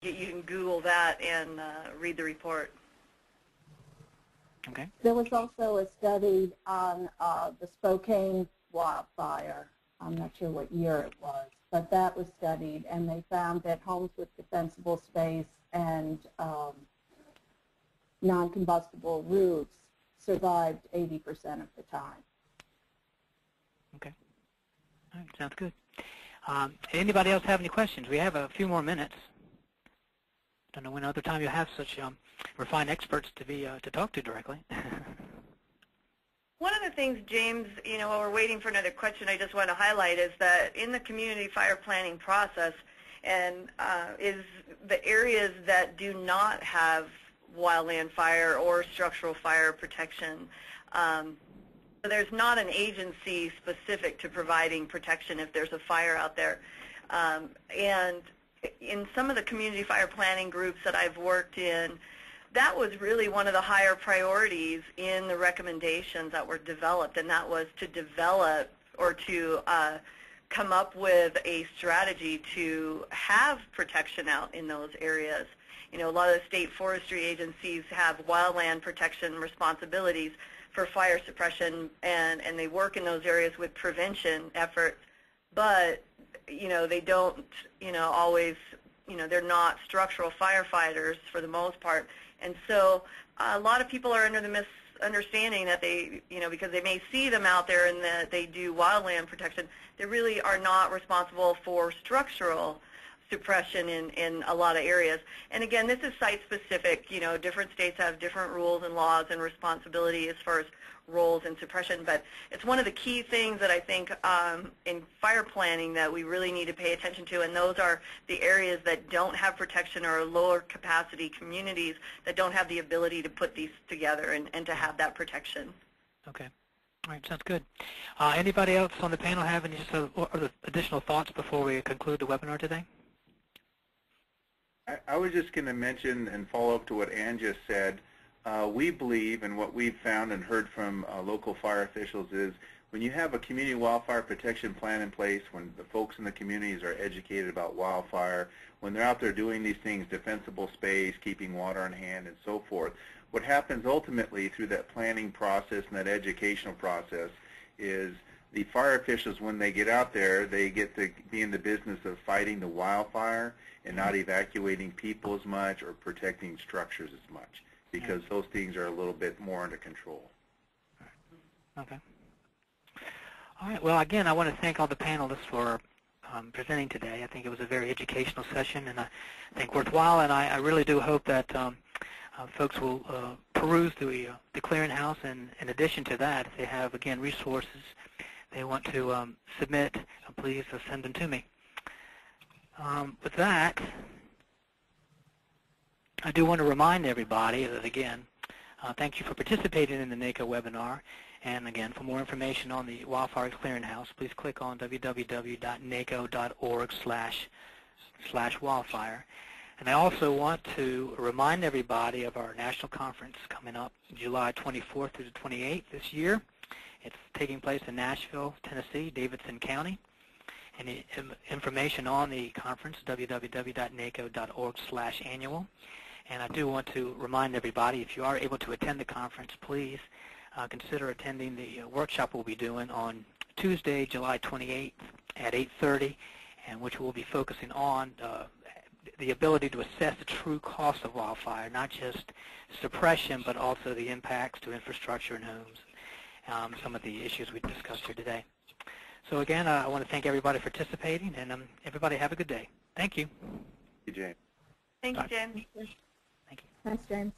You can Google that and read the report. Okay. There was also a study on the Spokane wildfire. I'm not sure what year it was, but that was studied, and they found that homes with defensible space and non-combustible roofs survived 80% of the time. Okay. All right, sounds good. Anybody else have any questions? We have a few more minutes. Don't know when other time you'll have such refined experts to talk to directly. One of the things, James, while we're waiting for another question, I just want to highlight is that in the community fire planning process, and is the areas that do not have wildland fire or structural fire protection. So there's not an agency specific to providing protection if there's a fire out there. And in some of the community fire planning groups that I've worked in, that was really one of the higher priorities in the recommendations that were developed, and that was to develop or to come up with a strategy to have protection out in those areas. A lot of the state forestry agencies have wildland protection responsibilities for fire suppression, and they work in those areas with prevention efforts, but they don't always, they're not structural firefighters for the most part. And so a lot of people are under the misunderstanding that they, because they may see them out there and that they do wildland protection, they really are not responsible for structural suppression in a lot of areas. And again, this is site-specific. Different states have different rules and laws and responsibility as far as roles in suppression, but it's one of the key things that I think in fire planning that we really need to pay attention to, and those are the areas that don't have protection or lower capacity communities that don't have the ability to put these together and to have that protection. Okay. All right, sounds good. Anybody else on the panel have any additional thoughts before we conclude the webinar today? I was just going to mention and follow up to what Ann just said. We believe, and what we've found and heard from local fire officials is, when you have a community wildfire protection plan in place, when the folks in the communities are educated about wildfire, when they're out there doing these things, defensible space, keeping water on hand, and so forth, what happens ultimately through that planning process and that educational process is the fire officials, when they get out there, they get to be in the business of fighting the wildfire and not evacuating people as much or protecting structures as much, because those things are a little bit more under control. Okay. All right. Well, again, I want to thank all the panelists for presenting today. I think it was a very educational session, and I think worthwhile, and I really do hope that folks will peruse the clearinghouse, and in addition to that, if they have, again, resources they want to submit, please send them to me. With that, I do want to remind everybody that, again, thank you for participating in the NACO webinar. And again, for more information on the Wildfire Clearinghouse, please click on www.naco.org/wildfire. And I also want to remind everybody of our national conference coming up July 24th through the 28th this year. It's taking place in Nashville, Tennessee, Davidson County. And the information on the conference, www.naco.org/annual. And I do want to remind everybody, if you are able to attend the conference, please consider attending the workshop we'll be doing on Tuesday, July 28th at 8:30, and which will be focusing on the ability to assess the true cost of wildfire, not just suppression, but also the impacts to infrastructure and homes, some of the issues we discussed here today. So again, I want to thank everybody for participating, and everybody have a good day. Thank you. Thank you, James. Thank you, James. Thank you. Thanks, James.